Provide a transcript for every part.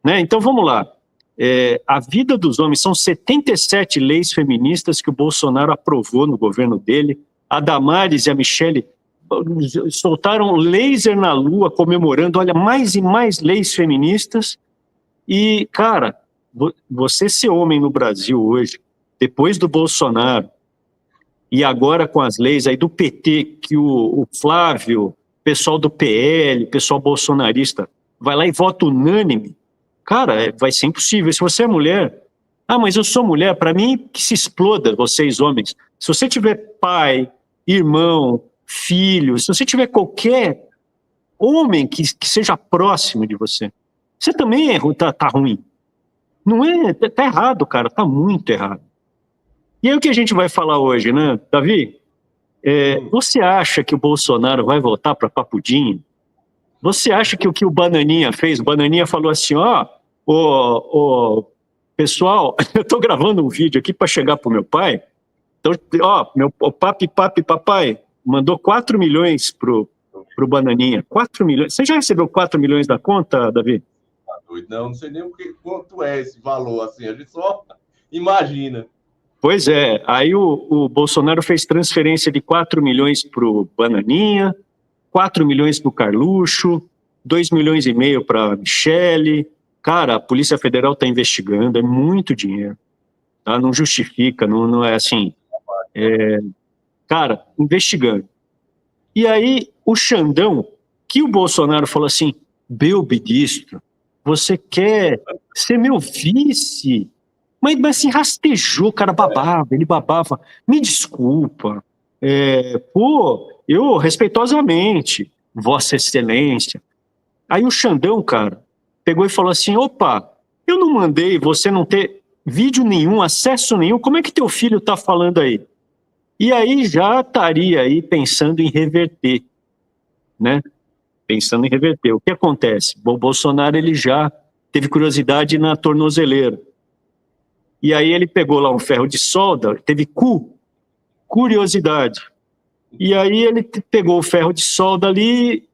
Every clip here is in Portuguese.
né? Então, vamos lá. A vida dos homens, são 77 leis feministas que o Bolsonaro aprovou no governo dele. A Damares e a Michele soltaram laser na lua comemorando, olha, mais e mais leis feministas. E, cara, você ser homem no Brasil hoje, depois do Bolsonaro, e agora com as leis aí do PT, que o Flávio, pessoal do PL, pessoal bolsonarista, vai lá e vota unânime, cara, vai ser impossível. Se você é mulher, mas eu sou mulher, para mim que se exploda, vocês homens. Se você tiver pai, irmão, filho, se você tiver qualquer homem que seja próximo de você, você também tá ruim. Não é, tá errado, cara, tá muito errado. E aí o que a gente vai falar hoje, né, Davi? Você acha que o Bolsonaro vai voltar para Papudinho? Você acha que o Bananinha fez? O Bananinha falou assim, pessoal, eu estou gravando um vídeo aqui para chegar pro meu pai. Então, o papai mandou 4 milhões pro Bananinha. 4 milhões. Você já recebeu 4 milhões da conta, Davi? Não sei nem quanto é esse valor, assim, a gente só imagina. Pois é, aí o Bolsonaro fez transferência de 4 milhões pro Bananinha, 4 milhões pro Carluxo, 2 milhões e meio para Michele. Cara, a Polícia Federal está investigando, é muito dinheiro. Tá? Não justifica, não é assim. Cara, investigando. E aí, o Xandão, que o Bolsonaro falou assim, Belbidistro, você quer ser meu vice? Mas se rastejou, o cara babava, ele babava. Me desculpa. Eu, respeitosamente, Vossa Excelência. Aí o Xandão, cara, pegou e falou assim, opa, eu não mandei você não ter vídeo nenhum, acesso nenhum, como é que teu filho tá falando aí? E aí já estaria aí pensando em reverter, né? Pensando em reverter. O que acontece? O Bolsonaro, ele já teve curiosidade na tornozeleira. E aí ele pegou lá um ferro de solda, teve curiosidade. E aí ele pegou o ferro de solda ali e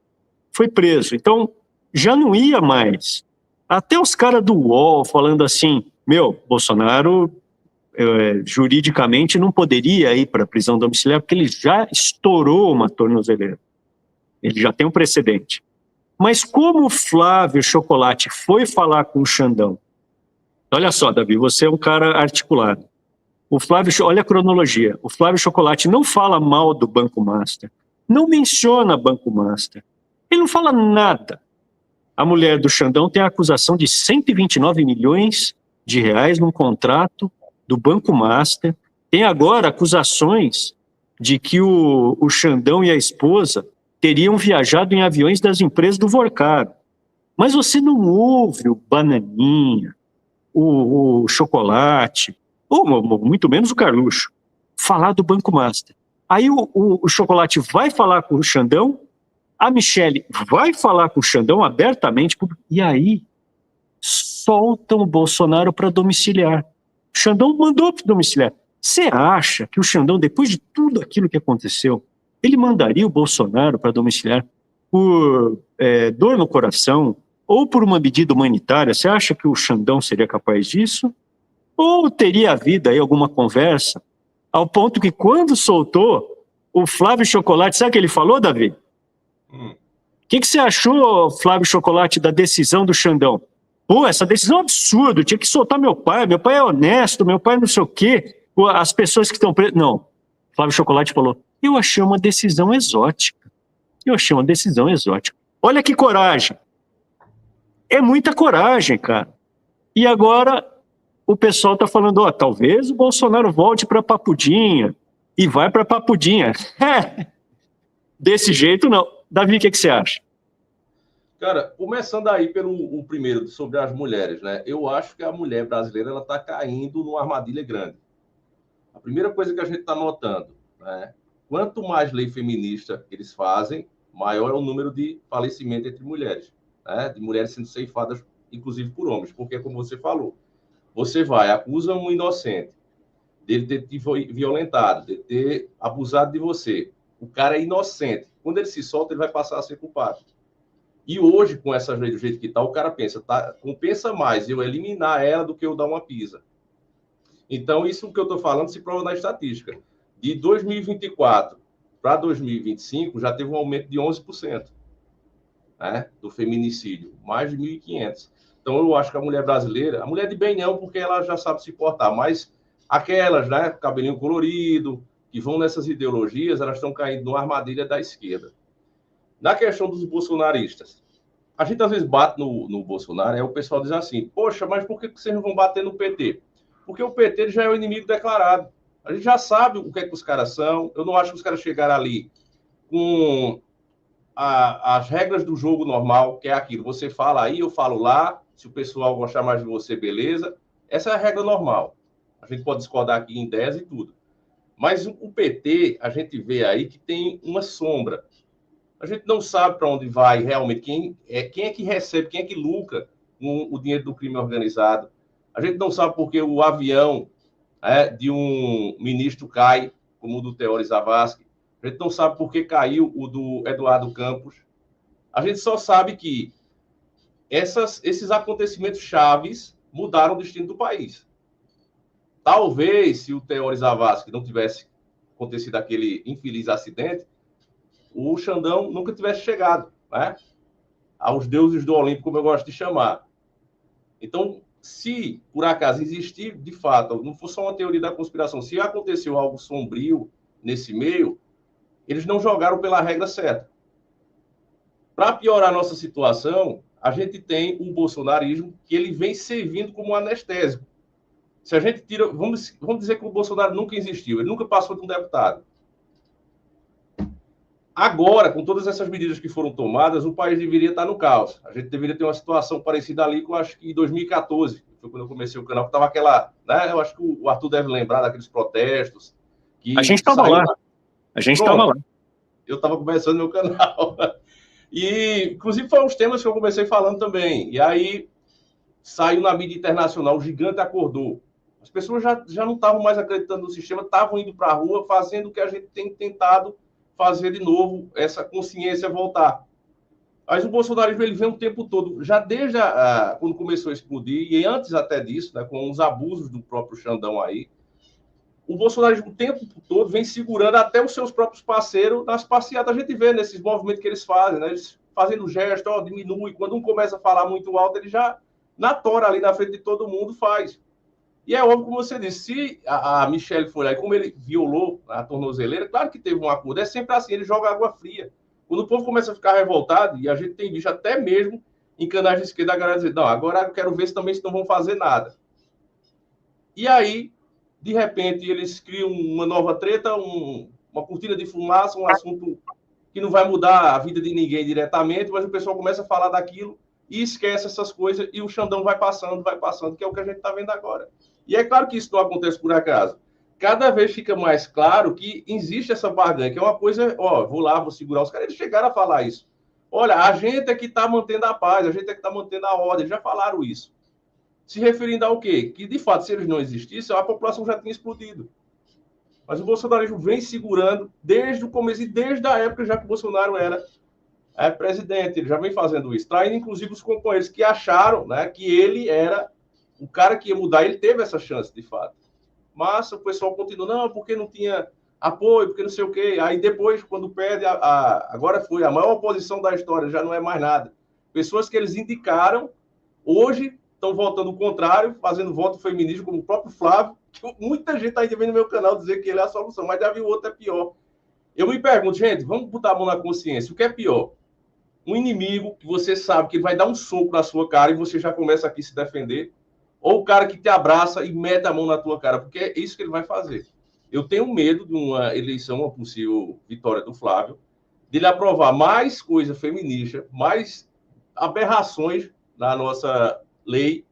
foi preso. Então, já não ia mais. Até os caras do UOL falando assim, Bolsonaro juridicamente não poderia ir para a prisão domiciliar porque ele já estourou uma tornozeleira. Ele já tem um precedente. Mas como o Flávio Chocolate foi falar com o Xandão, olha só, Davi, você é um cara articulado. Olha a cronologia. O Flávio Chocolate não fala mal do Banco Master, não menciona Banco Master, ele não fala nada. A mulher do Xandão tem a acusação de 129 milhões de reais num contrato do Banco Master. Tem agora acusações de que o Xandão e a esposa teriam viajado em aviões das empresas do Vorcaro. Mas você não ouve o Bananinha, o Chocolate, ou muito menos o Carluxo, falar do Banco Master. Aí o Chocolate vai falar com o Xandão, a Michele vai falar com o Xandão abertamente, e aí soltam o Bolsonaro para domiciliar. O Xandão mandou para domiciliar. Você acha que o Xandão, depois de tudo aquilo que aconteceu, ele mandaria o Bolsonaro para domiciliar por dor no coração ou por uma medida humanitária? Você acha que o Xandão seria capaz disso? Ou teria havido aí alguma conversa ao ponto que quando soltou o Flávio Chocolate, sabe o que ele falou, Davi? O que você achou, Flávio Chocolate, da decisão do Xandão? Essa decisão é absurda, tinha que soltar meu pai é honesto, meu pai não sei o quê, as pessoas que estão presas... Não, Flávio Chocolate falou, eu achei uma decisão exótica. Olha que coragem. É muita coragem, cara. E agora o pessoal está falando, talvez o Bolsonaro volte para Papudinha, e vai para Papudinha. Desse jeito, não. Davi, o que você acha? Cara, começando aí pelo primeiro, sobre as mulheres, né? Eu acho que a mulher brasileira ela está caindo numa armadilha grande. A primeira coisa que a gente está notando, né? Quanto mais lei feminista eles fazem, maior é o número de falecimento entre mulheres, né? De mulheres sendo ceifadas, inclusive por homens. Porque, como você falou, você acusa um inocente dele ter te violentado, de ter abusado de você. O cara é inocente. Quando ele se solta, ele vai passar a ser culpado. E hoje, com essa lei do jeito que está, o cara pensa, tá, compensa mais eu eliminar ela do que eu dar uma pisa. Então, isso que eu estou falando se prova na estatística. De 2024 para 2025, já teve um aumento de 11%, né, do feminicídio, mais de 1.500. Então, eu acho que a mulher brasileira, a mulher de bem não, porque ela já sabe se portar, mas aquelas, né, cabelinho colorido, que vão nessas ideologias, elas estão caindo numa armadilha da esquerda. Na questão dos bolsonaristas, a gente às vezes bate no Bolsonaro, aí o pessoal diz assim, poxa, mas por que vocês não vão bater no PT? Porque o PT já é o inimigo declarado. A gente já sabe o que é que os caras são. Eu não acho que os caras chegaram ali com as regras do jogo normal, que é aquilo. Você fala aí, eu falo lá. Se o pessoal gostar mais de você, beleza. Essa é a regra normal. A gente pode discordar aqui em ideias e tudo. Mas o PT, a gente vê aí que tem uma sombra. A gente não sabe para onde vai realmente, quem é que recebe, quem é que lucra com o dinheiro do crime organizado. A gente não sabe porque o avião de um ministro cai, como o do Teori Zavascki. A gente não sabe por que caiu o do Eduardo Campos. A gente só sabe que esses acontecimentos chaves mudaram o destino do país. Talvez, se o Teori Zavascki não tivesse acontecido aquele infeliz acidente, o Xandão nunca tivesse chegado, né, aos deuses do Olimpo, como eu gosto de chamar. Então, se por acaso existir, de fato, não for só uma teoria da conspiração, se aconteceu algo sombrio nesse meio, eles não jogaram pela regra certa. Para piorar a nossa situação, a gente tem um bolsonarismo que ele vem servindo como um anestésico. Se a gente tira, vamos dizer que o Bolsonaro nunca existiu, ele nunca passou de um deputado. Agora, com todas essas medidas que foram tomadas, o país deveria estar no caos. A gente deveria ter uma situação parecida ali com, acho que em 2014, foi quando eu comecei o canal, que estava aquela, né, eu acho que o Arthur deve lembrar daqueles protestos. Que a gente estava lá. A gente estava lá. Eu estava começando meu canal. E, inclusive, foram os temas que eu comecei falando também. E aí, saiu na mídia internacional, o gigante acordou. As pessoas já não estavam mais acreditando no sistema, estavam indo para a rua, fazendo o que a gente tem tentado fazer de novo, essa consciência voltar. Mas o bolsonarismo ele vem o tempo todo, já desde quando começou a explodir, e antes até disso, né, com os abusos do próprio Xandão aí, o bolsonarismo o tempo todo vem segurando até os seus próprios parceiros nas passeatas. A gente vê nesses movimentos que eles fazem, né, eles fazendo gesto, ó, diminui. Quando um começa a falar muito alto, ele já, na tora ali na frente de todo mundo, faz. E é óbvio, como você disse, se a Michelle foi lá, e como ele violou a tornozeleira, claro que teve um acordo, é sempre assim, ele joga água fria. Quando o povo começa a ficar revoltado, e a gente tem visto até mesmo em canais de esquerda, a galera dizer, não, agora eu quero ver se também não vão fazer nada. E aí, de repente, eles criam uma nova treta, uma cortina de fumaça, um assunto que não vai mudar a vida de ninguém diretamente, mas o pessoal começa a falar daquilo e esquece essas coisas, e o Xandão vai passando, que é o que a gente está vendo agora. E é claro que isso não acontece por acaso. Cada vez fica mais claro que existe essa barganha, que é uma coisa, ó, vou lá, vou segurar os caras. Eles chegaram a falar isso. Olha, a gente é que está mantendo a paz, a gente é que está mantendo a ordem. Eles já falaram isso. Se referindo ao quê? Que, de fato, se eles não existissem, a população já tinha explodido. Mas o bolsonarismo vem segurando desde o começo e desde a época já que o Bolsonaro era presidente. Ele já vem fazendo isso. Traindo, inclusive, os companheiros que acharam, né, que ele era o cara que ia mudar. Ele teve essa chance, de fato. Mas o pessoal continua, não, porque não tinha apoio, porque não sei o quê. Aí depois, quando perde, agora foi a maior oposição da história, já não é mais nada. Pessoas que eles indicaram, hoje estão votando o contrário, fazendo voto feminismo, como o próprio Flávio, que muita gente ainda vem no meu canal dizer que ele é a solução, mas já viu o outro é pior. Eu me pergunto, gente, vamos botar a mão na consciência, o que é pior? Um inimigo que você sabe que ele vai dar um soco na sua cara e você já começa aqui a se defender, ou o cara que te abraça e mete a mão na tua cara, porque é isso que ele vai fazer. Eu tenho medo de uma eleição, uma possível vitória do Flávio, de ele aprovar mais coisa feminista, mais aberrações na nossa lei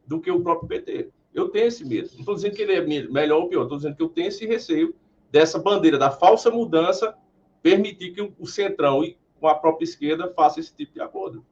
do que o próprio PT. Eu tenho esse medo. Não estou dizendo que ele é melhor ou pior, estou dizendo que eu tenho esse receio dessa bandeira da falsa mudança permitir que o Centrão e com a própria esquerda faça esse tipo de acordo.